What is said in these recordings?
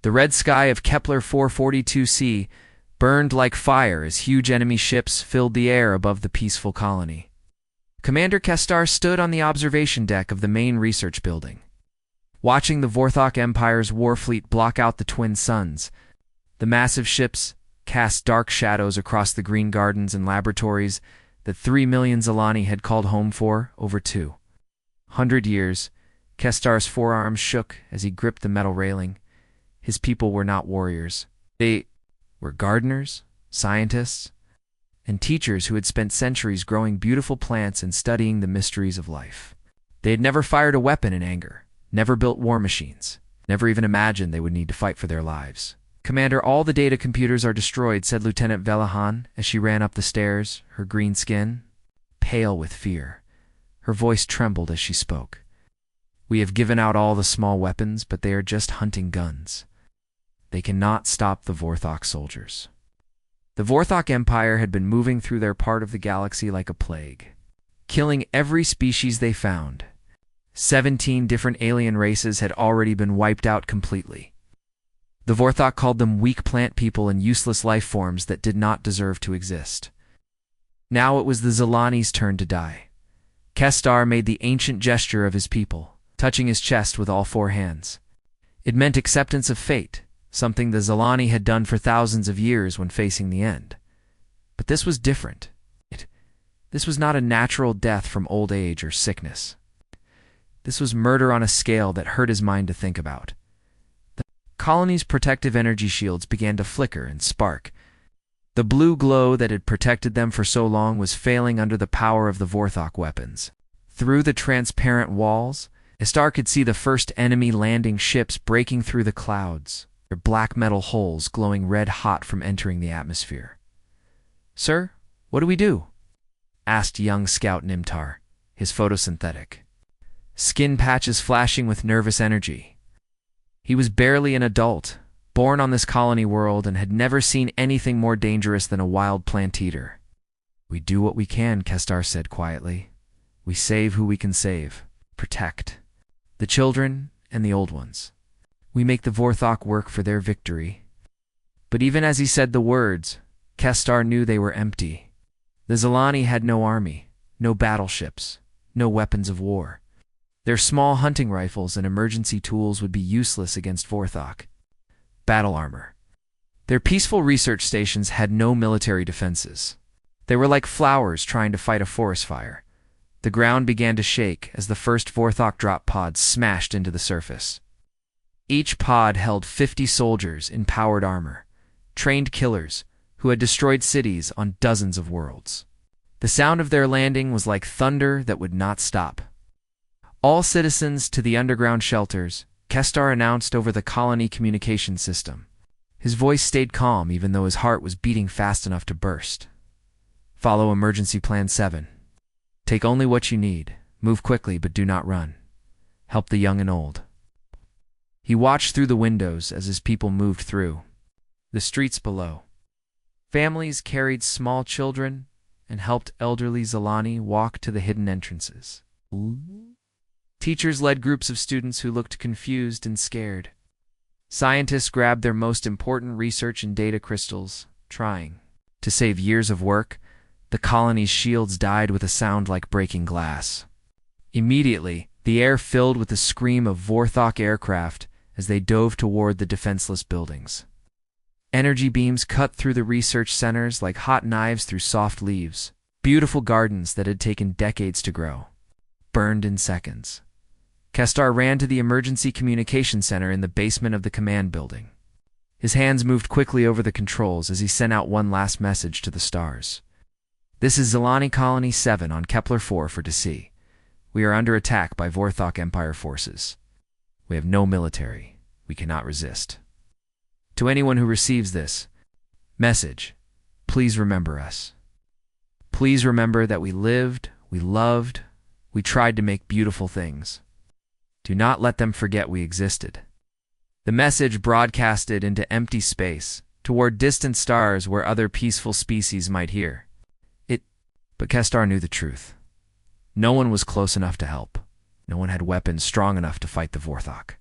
The red sky of Kepler 442c burned like fire as huge enemy ships filled the air above the peaceful colony. Commander Kestar stood on the observation deck of the main research building. Watching the Vorthok Empire's war fleet block out the twin suns, the massive ships cast dark shadows across the green gardens and laboratories that 3 million Zilani had called home for over 200 years. Kestar's forearms shook as he gripped the metal railing. His people were not warriors. They were gardeners, scientists, and teachers who had spent centuries growing beautiful plants and studying the mysteries of life. They had never fired a weapon in anger, never built war machines, never even imagined they would need to fight for their lives. "Commander, all the data computers are destroyed," said Lieutenant Velahan as she ran up the stairs, her green skin pale with fear. Her voice trembled as she spoke. "We have given out all the small weapons, but they are just hunting guns. They cannot stop the Vorthok soldiers." The Vorthok Empire had been moving through their part of the galaxy like a plague, killing every species they found. 17 different alien races had already been wiped out completely. The Vorthok called them weak plant people and useless life forms that did not deserve to exist. Now it was the Zilani's turn to die. Kestar made the ancient gesture of his people, touching his chest with all 4 hands. It meant acceptance of fate, something the Zilani had done for thousands of years when facing the end. But this was different. This was not a natural death from old age or sickness. This was murder on a scale that hurt his mind to think about. The colony's protective energy shields began to flicker and spark. The blue glow that had protected them for so long was failing under the power of the Vorthok weapons. Through the transparent walls, Kestar could see the first enemy landing ships breaking through the clouds, their black metal hulls glowing red-hot from entering the atmosphere. "Sir, what do we do?" asked young Scout Nimtar, his photosynthetic skin patches flashing with nervous energy. He was barely an adult, born on this colony world, and had never seen anything more dangerous than a wild plant eater. "We do what we can," Kestar said quietly. "We save who we can save, protect the children and the old ones. We make the Vorthok work for their victory." But even as he said the words, Kestar knew they were empty. The Zilani had no army, no battleships, no weapons of war. Their small hunting rifles and emergency tools would be useless against Vorthok. Battle armor. Their peaceful research stations had no military defenses. They were like flowers trying to fight a forest fire. The ground began to shake as the first Vorthok drop pods smashed into the surface. Each pod held 50 soldiers in powered armor, trained killers who had destroyed cities on dozens of worlds. The sound of their landing was like thunder that would not stop. "All citizens to the underground shelters," Kestar announced over the colony communication system. His voice stayed calm even though his heart was beating fast enough to burst. "Follow Emergency Plan 7. Take only what you need. Move quickly, but do not run. Help the young and old." He watched through the windows as his people moved through the streets below. Families carried small children and helped elderly Zilani walk to the hidden entrances. Teachers led groups of students who looked confused and scared. Scientists grabbed their most important research and data crystals, trying to save years of work. The colony's shields died with a sound like breaking glass. Immediately, the air filled with the scream of Vorthok aircraft as they dove toward the defenseless buildings. Energy beams cut through the research centers like hot knives through soft leaves. Beautiful gardens that had taken decades to grow burned in seconds. Kestar ran to the emergency communication center in the basement of the command building. His hands moved quickly over the controls as he sent out one last message to the stars. "This is Zilani Colony 7 on Kepler 4 for to see. We are under attack by Vorthok Empire forces. We have no military. We cannot resist. To anyone who receives this message, please remember us. Please remember that we lived, we loved, we tried to make beautiful things. Do not let them forget we existed." The message broadcasted into empty space, toward distant stars where other peaceful species might hear it. But Kestar knew the truth. No one was close enough to help. No one had weapons strong enough to fight the Vorthok.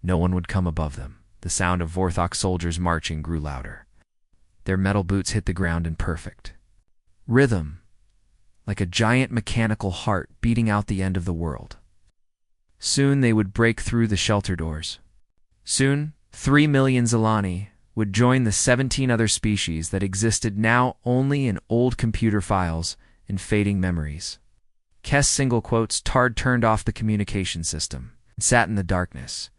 No one would come above them. The sound of Vorthok soldiers marching grew louder. Their metal boots hit the ground in perfect rhythm, like a giant mechanical heart beating out the end of the world. Soon they would break through the shelter doors. Soon, 3 million Zilani would join the 17 other species that existed now only in old computer files and fading memories. Kess single quotes Tard turned off the communication system and sat in the darkness,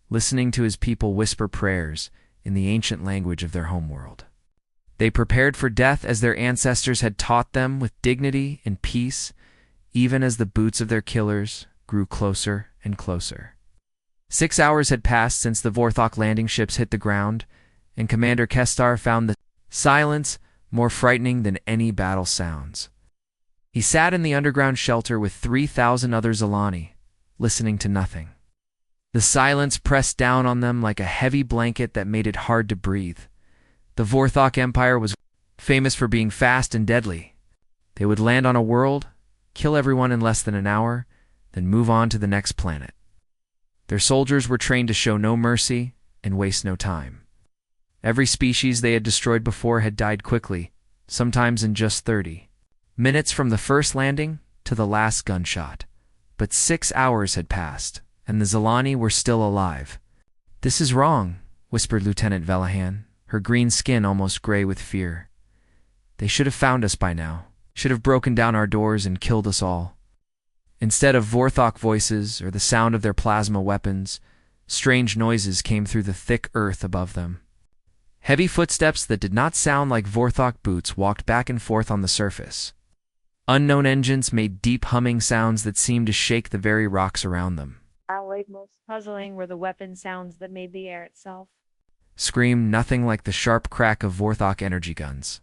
listening to his people whisper prayers in the ancient language of their homeworld. They prepared for death as their ancestors had taught them, with dignity and peace, even as the boots of their killers grew closer and closer. 6 hours had passed since the Vorthok landing ships hit the ground, and Commander Kestar found the silence more frightening than any battle sounds. He sat in the underground shelter with 3,000 other Zilani, listening to nothing. The silence pressed down on them like a heavy blanket that made it hard to breathe. The Vorthok Empire was famous for being fast and deadly. They would land on a world, kill everyone in less than an hour, then move on to the next planet. Their soldiers were trained to show no mercy and waste no time. Every species they had destroyed before had died quickly, sometimes in just 30 minutes from the first landing to the last gunshot. But 6 hours had passed, and the Zilani were still alive. "This is wrong," whispered Lieutenant Velahan, her green skin almost gray with fear. "They should have found us by now, should have broken down our doors and killed us all." Instead of Vorthok voices or the sound of their plasma weapons, strange noises came through the thick earth above them. Heavy footsteps that did not sound like Vorthok boots walked back and forth on the surface. Unknown engines made deep humming sounds that seemed to shake the very rocks around them. Most puzzling were the weapon sounds that made the air itself Screamed nothing like the sharp crack of Vorthok energy guns.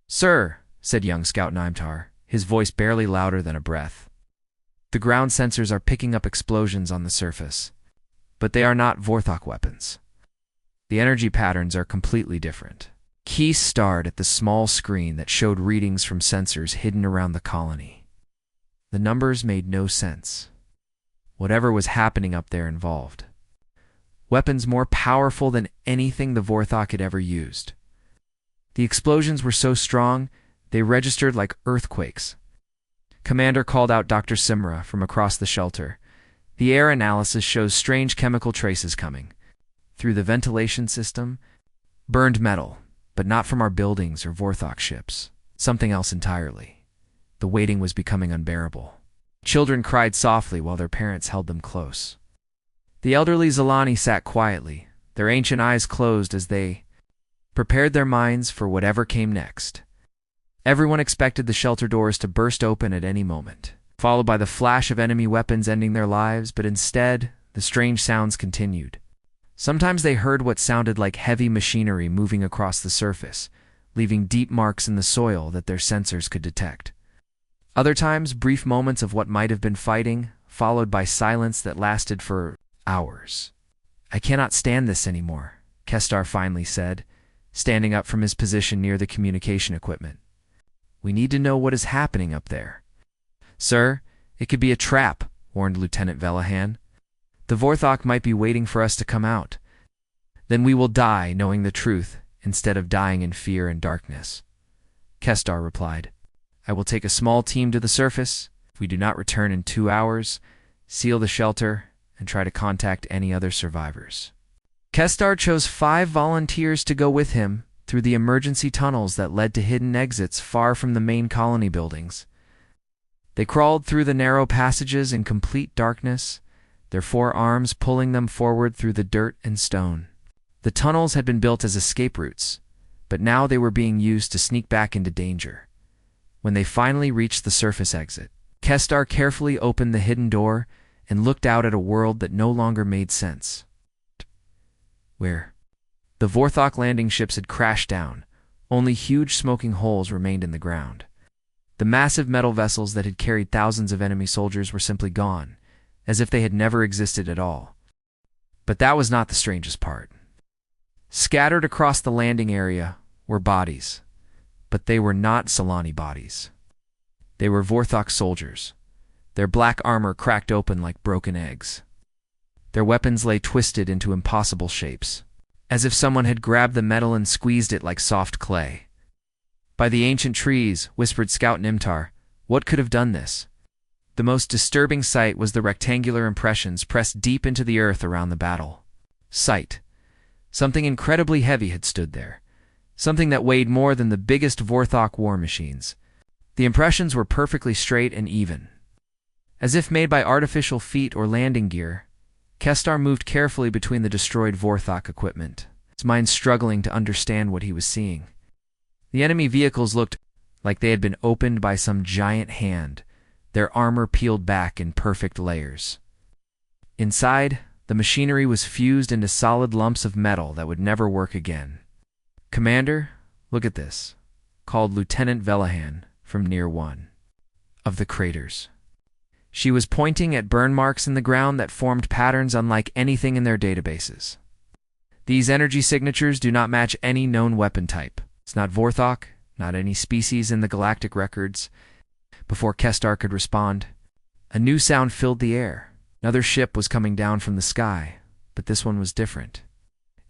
"Sir," said young Scout Nimtar, his voice barely louder than a breath. "The ground sensors are picking up explosions on the surface, but they are not Vorthok weapons. The energy patterns are completely different." Key stared at the small screen that showed readings from sensors hidden around the colony. The numbers made no sense. Whatever was happening up there involved weapons more powerful than anything the Vorthok had ever used. The explosions were so strong, they registered like earthquakes. Commander called out Dr. Simra from across the shelter. "The air analysis shows strange chemical traces coming through the ventilation system. Burned metal, but not from our buildings or Vorthok ships. Something else entirely." The waiting was becoming unbearable. Children cried softly while their parents held them close. The elderly Zilani sat quietly, their ancient eyes closed as they prepared their minds for whatever came next. Everyone expected the shelter doors to burst open at any moment, followed by the flash of enemy weapons ending their lives, but instead, the strange sounds continued. Sometimes they heard what sounded like heavy machinery moving across the surface, leaving deep marks in the soil that their sensors could detect. Other times, brief moments of what might have been fighting, followed by silence that lasted for hours. "I cannot stand this anymore," Kestar finally said, standing up from his position near the communication equipment. "We need to know what is happening up there." "Sir, it could be a trap," warned Lieutenant Velahan. "The Vorthok might be waiting for us to come out. Then we will die knowing the truth instead of dying in fear and darkness." Kestar replied, "I will take a small team to the surface. If we do not return in 2 hours, seal the shelter and try to contact any other survivors." Kestar chose 5 volunteers to go with him through the emergency tunnels that led to hidden exits far from the main colony buildings. They crawled through the narrow passages in complete darkness, their 4 arms pulling them forward through the dirt and stone. The tunnels had been built as escape routes, but now they were being used to sneak back into danger. When they finally reached the surface exit, Kestar carefully opened the hidden door and looked out at a world that no longer made sense. Where the Vorthok landing ships had crashed down, only huge smoking holes remained in the ground. The massive metal vessels that had carried thousands of enemy soldiers were simply gone, as if they had never existed at all. But that was not the strangest part. Scattered across the landing area were bodies, but they were not Zilani bodies. They were Vorthok soldiers, their black armor cracked open like broken eggs. Their weapons lay twisted into impossible shapes, as if someone had grabbed the metal and squeezed it like soft clay. "By the ancient trees," whispered Scout Nimtar, "what could have done this?" The most disturbing sight was the rectangular impressions pressed deep into the earth around the battle site. Something incredibly heavy had stood there, something that weighed more than the biggest Vorthok war machines. The impressions were perfectly straight and even, as if made by artificial feet or landing gear. Kestar moved carefully between the destroyed Vorthok equipment, his mind struggling to understand what he was seeing. The enemy vehicles looked like they had been opened by some giant hand, their armor peeled back in perfect layers. Inside, the machinery was fused into solid lumps of metal that would never work again. "Commander, look at this," called Lieutenant Velahan from near one of the craters. She was pointing at burn marks in the ground that formed patterns unlike anything in their databases. "These energy signatures do not match any known weapon type. It's not Vorthok, not any species in the galactic records." Before Kestar could respond, a new sound filled the air. Another ship was coming down from the sky, but this one was different.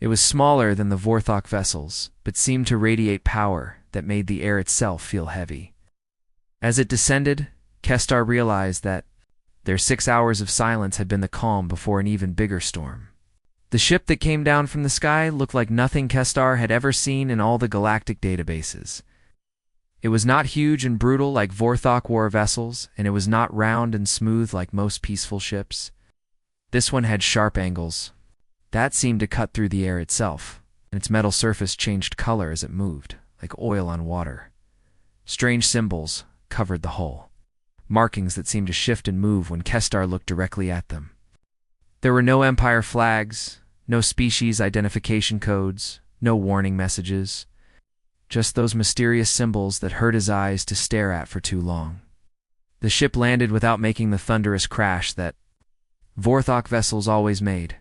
It was smaller than the Vorthok vessels, but seemed to radiate power that made the air itself feel heavy. As it descended, Kestar realized that their 6 hours of silence had been the calm before an even bigger storm. The ship that came down from the sky looked like nothing Kestar had ever seen in all the galactic databases. It was not huge and brutal like Vorthok war vessels, and it was not round and smooth like most peaceful ships. This one had sharp angles that seemed to cut through the air itself, and its metal surface changed color as it moved, like oil on water. Strange symbols covered the hull, markings that seemed to shift and move when Kestar looked directly at them. There were no Empire flags, no species identification codes, no warning messages. Just those mysterious symbols that hurt his eyes to stare at for too long. The ship landed without making the thunderous crash that Vorthok vessels always made.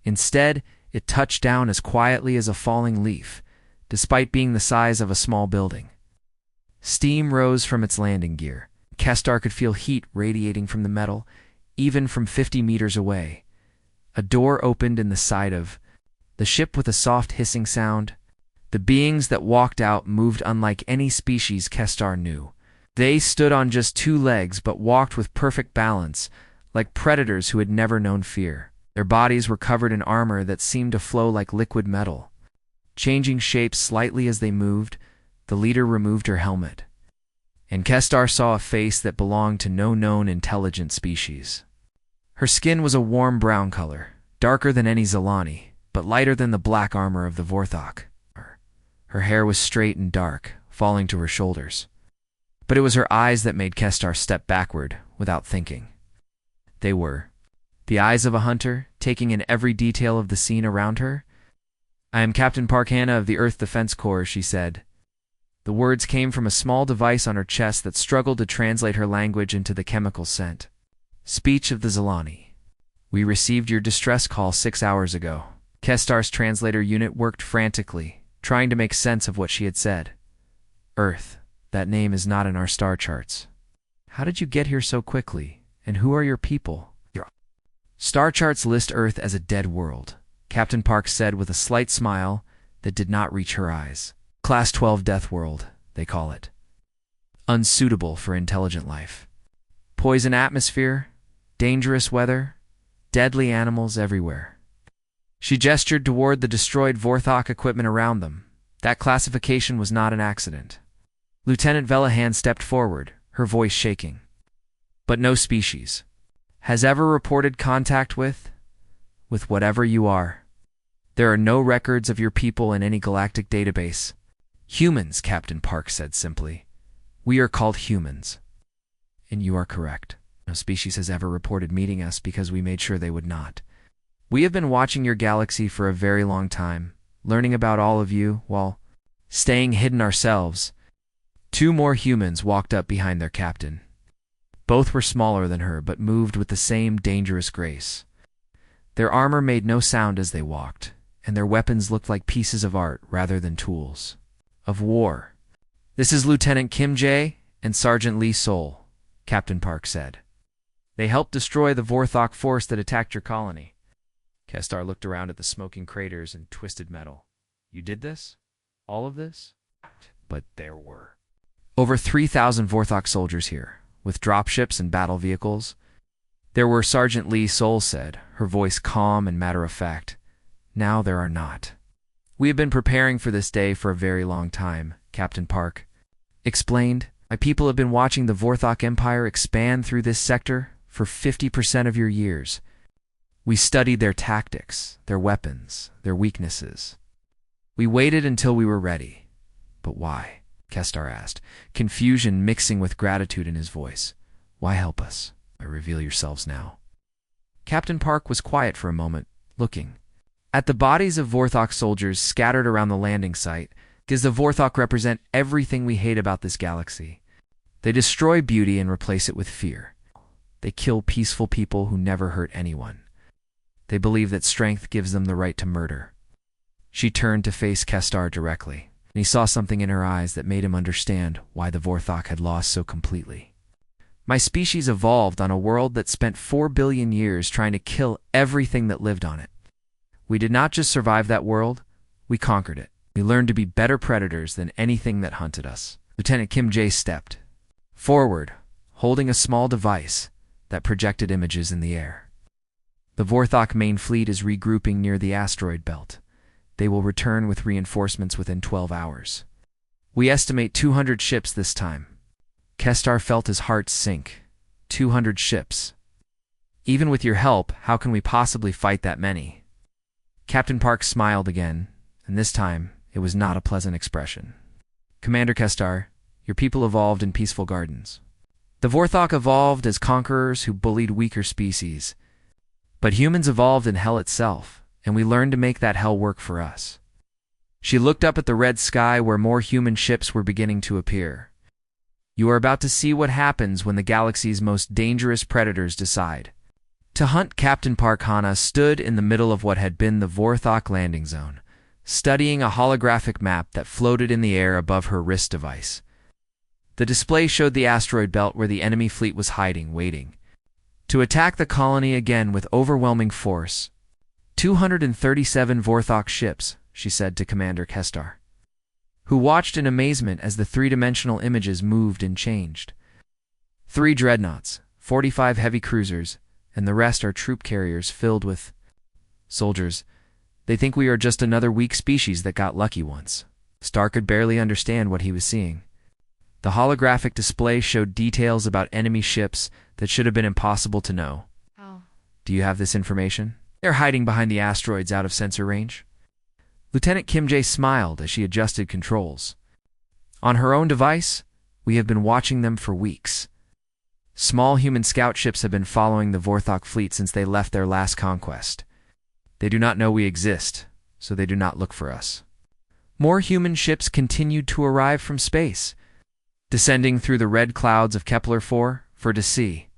Instead, it touched down as quietly as a falling leaf, despite being the size of a small building. Steam rose from its landing gear. Kestar could feel heat radiating from the metal, even from 50 meters away. A door opened in the side of the ship with a soft hissing sound. The beings that walked out moved unlike any species Kestar knew. They stood on just 2 legs but walked with perfect balance, like predators who had never known fear. Their bodies were covered in armor that seemed to flow like liquid metal. Changing shapes slightly as they moved, the leader removed her helmet, and Kestar saw a face that belonged to no known intelligent species. Her skin was a warm brown color, darker than any Zilani, but lighter than the black armor of the Vorthok. Her hair was straight and dark, falling to her shoulders. But it was her eyes that made Kestar step backward without thinking. They were the eyes of a hunter, taking in every detail of the scene around her. "I am Captain Park Hanna of the Earth Defense Corps," she said. The words came from a small device on her chest that struggled to translate her language into the chemical scent. Speech of the Zilani. "We received your distress call 6 hours ago." Kestar's translator unit worked frantically, trying to make sense of what she had said. "Earth, that name is not in our star charts. How did you get here so quickly, and who are your people?" "Star charts list Earth as a dead world," Captain Park said with a slight smile that did not reach her eyes. "Class 12 death world, they call it. Unsuitable for intelligent life. Poison atmosphere, dangerous weather, deadly animals everywhere." She gestured toward the destroyed Vorthok equipment around them. That classification was not an accident. Lieutenant Velahan stepped forward, her voice shaking. "But no species has ever reported contact with whatever you are. There are no records of your people in any galactic database." "Humans," Captain Park said simply. "We are called humans." "And you are correct. No species has ever reported meeting us because we made sure they would not. We have been watching your galaxy for a very long time, learning about all of you while staying hidden ourselves." 2 more humans walked up behind their captain. Both were smaller than her, but moved with the same dangerous grace. Their armor made no sound as they walked, and their weapons looked like pieces of art rather than tools of war. "This is Lieutenant Kim Jae and Sergeant Lee Sol," Captain Park said. "They helped destroy the Vorthok force that attacked your colony." Kestar looked around at the smoking craters and twisted metal. You did this? All of this? But there were over 3,000 Vorthok soldiers here, with dropships and battle vehicles. There were, Sergeant Lee Soul said, her voice calm and matter-of-fact. Now there are not. We have been preparing for this day for a very long time, Captain Park explained. My people have been watching the Vorthok Empire expand through this sector for 50% of your years. We studied their tactics, their weapons, their weaknesses. We waited until we were ready. But why? Kestar asked, confusion mixing with gratitude in his voice. Why help us? Reveal yourselves now. Captain Park was quiet for a moment, looking at the bodies of Vorthok soldiers scattered around the landing site. Does the Vorthok represent everything we hate about this galaxy? They destroy beauty and replace it with fear. They kill peaceful people who never hurt anyone. They believe that strength gives them the right to murder. She turned to face Kestar directly, and he saw something in her eyes that made him understand why the Vorthok had lost so completely. My species evolved on a world that spent 4 billion years trying to kill everything that lived on it. We did not just survive that world, we conquered it. We learned to be better predators than anything that hunted us. Lieutenant Kim Jae stepped forward, holding a small device that projected images in the air. The Vorthok main fleet is regrouping near the asteroid belt. They will return with reinforcements within 12 hours. We estimate 200 ships this time. Kestar felt his heart sink. 200 ships. Even with your help, how can we possibly fight that many? Captain Park smiled again, and this time it was not a pleasant expression. Commander Kestar, your people evolved in peaceful gardens. The Vorthok evolved as conquerors who bullied weaker species. But humans evolved in hell itself, and we learned to make that hell work for us. She looked up at the red sky where more human ships were beginning to appear. You are about to see what happens when the galaxy's most dangerous predators decide to hunt. Captain Park Hana stood in the middle of what had been the Vorthok landing zone, studying a holographic map that floated in the air above her wrist device. The display showed the asteroid belt where the enemy fleet was hiding, waiting to attack the colony again with overwhelming force. 237 Vorthok ships, she said to Commander Kestar, who watched in amazement as the three-dimensional images moved and changed. 3 dreadnoughts, 45 heavy cruisers, and the rest are troop carriers filled with soldiers. They think we are just another weak species that got lucky once. Star could barely understand what he was seeing. The holographic display showed details about enemy ships that should have been impossible to know. Oh. Do you have this information? They're hiding behind the asteroids out of sensor range. Lieutenant Kim Jae smiled as she adjusted controls. On her own device, we have been watching them for weeks. Small human scout ships have been following the Vorthok fleet since they left their last conquest. They do not know we exist, so they do not look for us. More human ships continued to arrive from space, descending through the red clouds of Kepler-4 to see.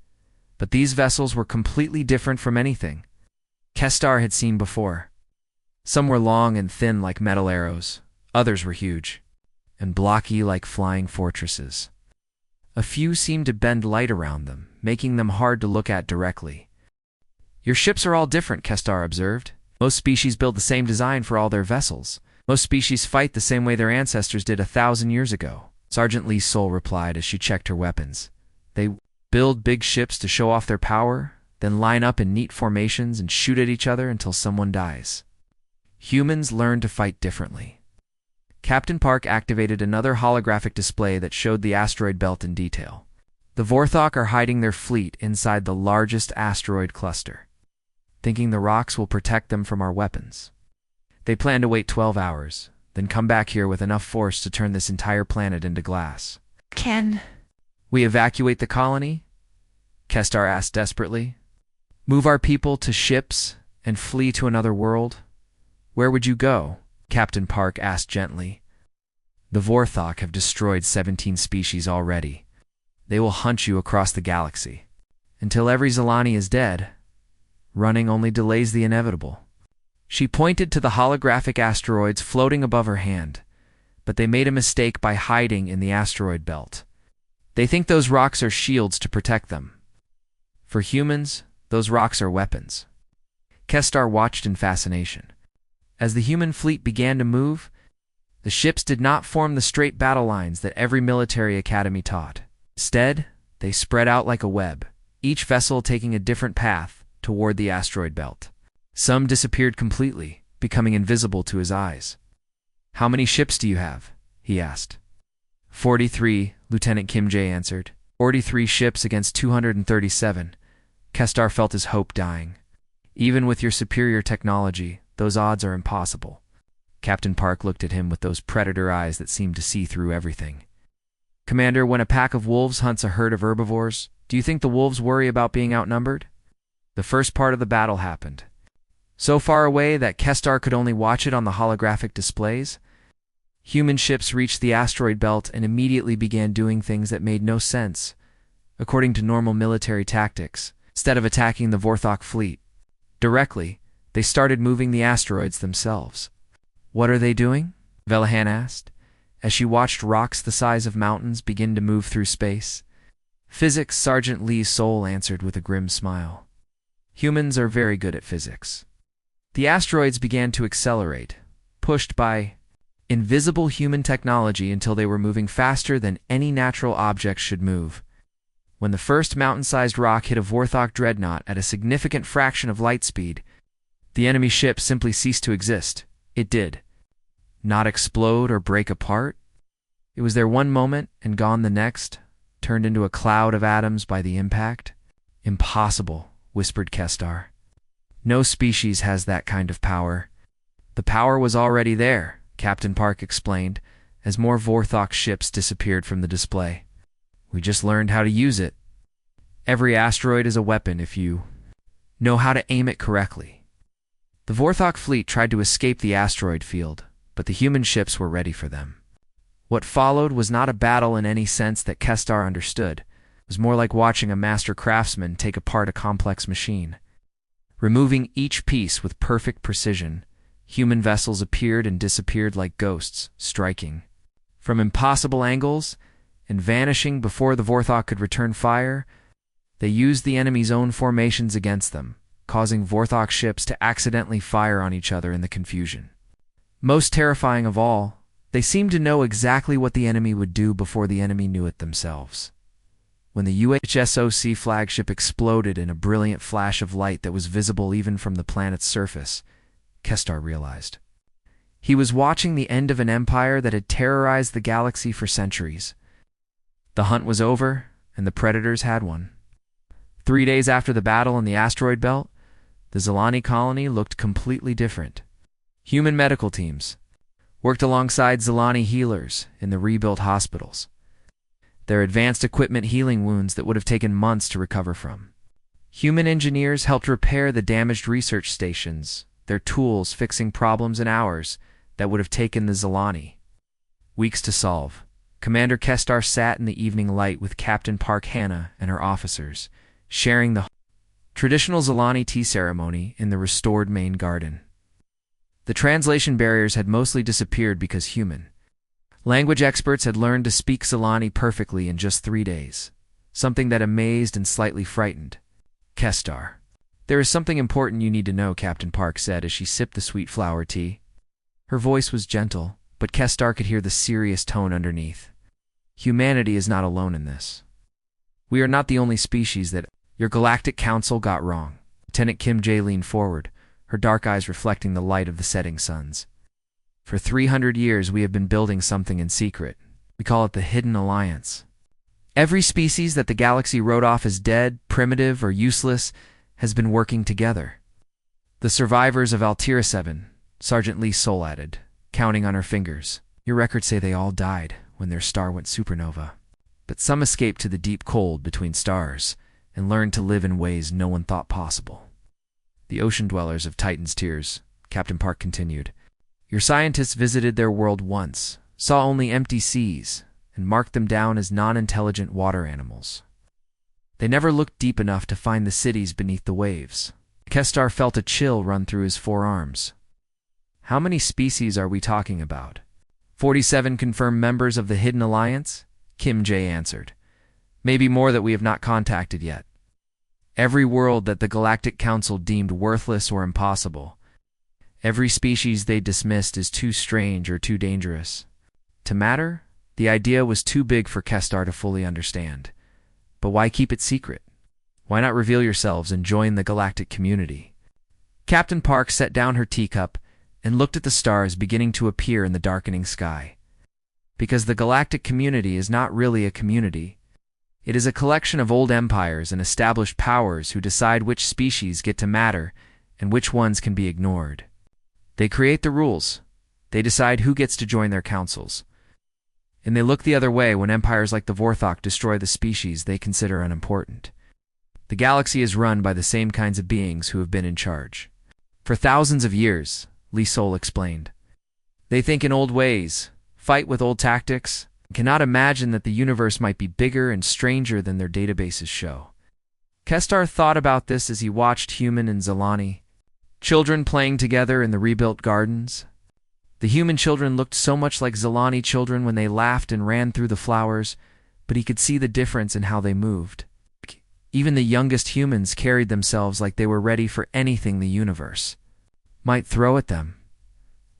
But these vessels were completely different from anything Kestar had seen before. Some were long and thin like metal arrows, others were huge, and blocky like flying fortresses. A few seemed to bend light around them, making them hard to look at directly. Your ships are all different, Kestar observed. Most species build the same design for all their vessels. Most species fight the same way their ancestors did 1,000 years ago. Sergeant Lee Soul replied as she checked her weapons. They build big ships to show off their power, then line up in neat formations and shoot at each other until someone dies. Humans learn to fight differently. Captain Park activated another holographic display that showed the asteroid belt in detail. The Vorthok are hiding their fleet inside the largest asteroid cluster, thinking the rocks will protect them from our weapons. They plan to wait 12 hours, then come back here with enough force to turn this entire planet into glass. Can we evacuate the colony? Kestar asked desperately. Move our people to ships and flee to another world? Where would you go? Captain Park asked gently. The Vorthok have destroyed 17 species already. They will hunt you across the galaxy. Until every Zilani is dead, running only delays the inevitable. She pointed to the holographic asteroids floating above her hand, but they made a mistake by hiding in the asteroid belt. They think those rocks are shields to protect them. For humans, those rocks are weapons. Kestar watched in fascination. As the human fleet began to move, the ships did not form the straight battle lines that every military academy taught. Instead, they spread out like a web, each vessel taking a different path toward the asteroid belt. Some disappeared completely, becoming invisible to his eyes. "How many ships do you have?" he asked. 43, Lieutenant Kim Jae answered. 43 ships against 237. Kestar felt his hope dying. "Even with your superior technology, those odds are impossible." Captain Park looked at him with those predator eyes that seemed to see through everything. "Commander, when a pack of wolves hunts a herd of herbivores, do you think the wolves worry about being outnumbered?" The first part of the battle happened. So far away that Kestar could only watch it on the holographic displays. Human ships reached the asteroid belt and immediately began doing things that made no sense, according to normal military tactics. Instead of attacking the Vorthok fleet directly, they started moving the asteroids themselves. "What are they doing?" Velahan asked, as she watched rocks the size of mountains begin to move through space. "Physics," Sergeant Lee's soul answered with a grim smile. "Humans are very good at physics." The asteroids began to accelerate, pushed by invisible human technology until they were moving faster than any natural object should move. When the first mountain-sized rock hit a Vorthok dreadnought at a significant fraction of light speed, the enemy ship simply ceased to exist. It did not explode or break apart. It was there one moment and gone the next, turned into a cloud of atoms by the impact. "Impossible," whispered Kestar. "No species has that kind of power." "The power was already there," Captain Park explained, as more Vorthok ships disappeared from the display. "We just learned how to use it. Every asteroid is a weapon if you know how to aim it correctly." The Vorthok fleet tried to escape the asteroid field, but the human ships were ready for them. What followed was not a battle in any sense that Kestar understood. It was more like watching a master craftsman take apart a complex machine. Removing each piece with perfect precision, human vessels appeared and disappeared like ghosts, striking from impossible angles and vanishing before the Vorthok could return fire. They used the enemy's own formations against them, causing Vorthok ships to accidentally fire on each other in the confusion. Most terrifying of all, they seemed to know exactly what the enemy would do before the enemy knew it themselves. When the UHSOC flagship exploded in a brilliant flash of light that was visible even from the planet's surface, Kestar realized he was watching the end of an empire that had terrorized the galaxy for centuries. The hunt was over, and the predators had won. 3 days after the battle in the asteroid belt, the Zilani colony looked completely different. Human medical teams worked alongside Zilani healers in the rebuilt hospitals. Their advanced equipment healing wounds that would have taken months to recover from. Human engineers helped repair the damaged research stations, their tools fixing problems in hours that would have taken the Zilani weeks to solve. Commander Kestar sat in the evening light with Captain Park Hannah and her officers, sharing the traditional Zilani tea ceremony in the restored main garden. The translation barriers had mostly disappeared because human language experts had learned to speak Zilani perfectly in just 3 days, something that amazed and slightly frightened Kestar. "There is something important you need to know," Captain Park said as she sipped the sweet flower tea. Her voice was gentle, but Kestar could hear the serious tone underneath. "Humanity is not alone in this. We are not the only species that your Galactic Council got wrong." Lieutenant Kim Jae leaned forward, her dark eyes reflecting the light of the setting suns. "For 300 years we have been building something in secret. We call it the Hidden Alliance. Every species that the galaxy wrote off as dead, primitive, or useless has been working together. The survivors of Altira 7, Sergeant Lee's soul added, counting on her fingers. Your records say they all died when their star went supernova. But some escaped to the deep cold between stars and learned to live in ways no one thought possible. The ocean dwellers of Titan's Tears," Captain Park continued. "Your scientists visited their world once, saw only empty seas, and marked them down as non-intelligent water animals. They never looked deep enough to find the cities beneath the waves." Kestar felt a chill run through his forearms. "How many species are we talking about?" 47 confirmed members of the Hidden Alliance, Kim Jae answered. "Maybe more that we have not contacted yet." Every world that the Galactic Council deemed worthless or impossible. Every species they dismissed as too strange or too dangerous to matter. The idea was too big for Kestar to fully understand. But why keep it secret? Why not reveal yourselves and join the galactic community? Captain Park set down her teacup and looked at the stars beginning to appear in the darkening sky. Because the galactic community is not really a community. It is a collection of old empires and established powers who decide which species get to matter and which ones can be ignored. They create the rules. They decide who gets to join their councils. And they look the other way when empires like the Vorthok destroy the species they consider unimportant. The galaxy is run by the same kinds of beings who have been in charge for thousands of years, Lee Sol explained. They think in old ways, fight with old tactics, and cannot imagine that the universe might be bigger and stranger than their databases show. Kestar thought about this as he watched Human and Zilani, children playing together in the rebuilt gardens. The human children looked so much like Zilani children when they laughed and ran through the flowers, but he could see the difference in how they moved. Even the youngest humans carried themselves like they were ready for anything the universe might throw at them.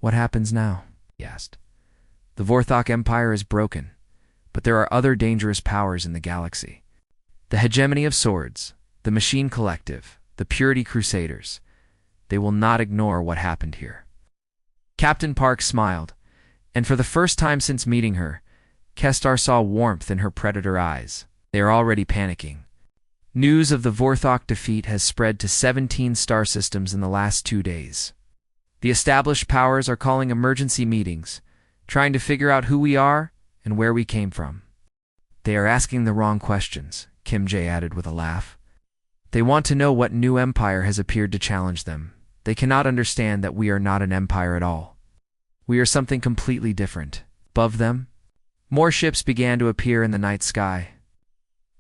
What happens now? He asked. The Vorthok Empire is broken, but there are other dangerous powers in the galaxy. The hegemony of swords, the Machine Collective, the Purity Crusaders. They will not ignore what happened here. Captain Park smiled, and for the first time since meeting her, Kestar saw warmth in her predator eyes. They are already panicking. News of the Vorthok defeat has spread to 17 star systems in the last 2 days. The established powers are calling emergency meetings, trying to figure out who we are and where we came from. They are asking the wrong questions, Kim Jae added with a laugh. They want to know what new empire has appeared to challenge them. They cannot understand that we are not an empire at all. We are something completely different. Above them, more ships began to appear in the night sky.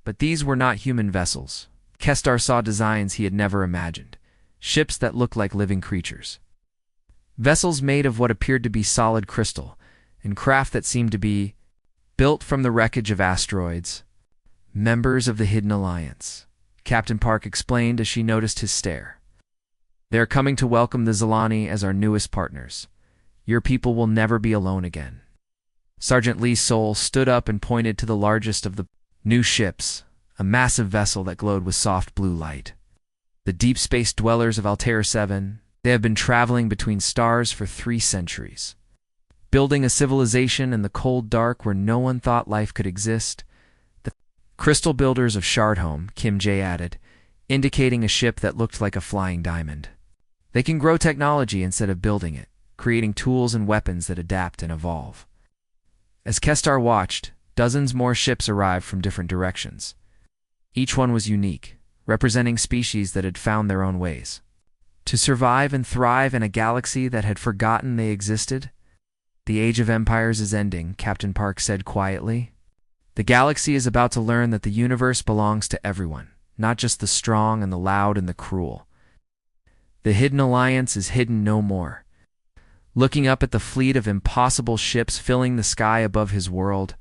But these were not human vessels. Kestar saw designs he had never imagined, ships that looked like living creatures. Vessels made of what appeared to be solid crystal, and craft that seemed to be built from the wreckage of asteroids. Members of the Hidden Alliance, Captain Park explained as she noticed his stare. They are coming to welcome the Zilani as our newest partners. Your people will never be alone again. Sergeant Lee Sol stood up and pointed to the largest of the new ships, a massive vessel that glowed with soft blue light. The deep space dwellers of Altair 7, they have been traveling between stars for 3 centuries. Building a civilization in the cold dark where no one thought life could exist. The crystal builders of Shardhome, Kim Jae added, indicating a ship that looked like a flying diamond. They can grow technology instead of building it, creating tools and weapons that adapt and evolve. As Kestar watched, dozens more ships arrived from different directions. Each one was unique, representing species that had found their own ways to survive and thrive in a galaxy that had forgotten they existed. The Age of Empires is ending, Captain Park said quietly. The galaxy is about to learn that the universe belongs to everyone, not just the strong and the loud and the cruel. The Hidden Alliance is hidden no more. Looking up at the fleet of impossible ships filling the sky above his world,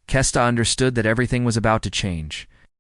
Kesta understood that everything was about to change.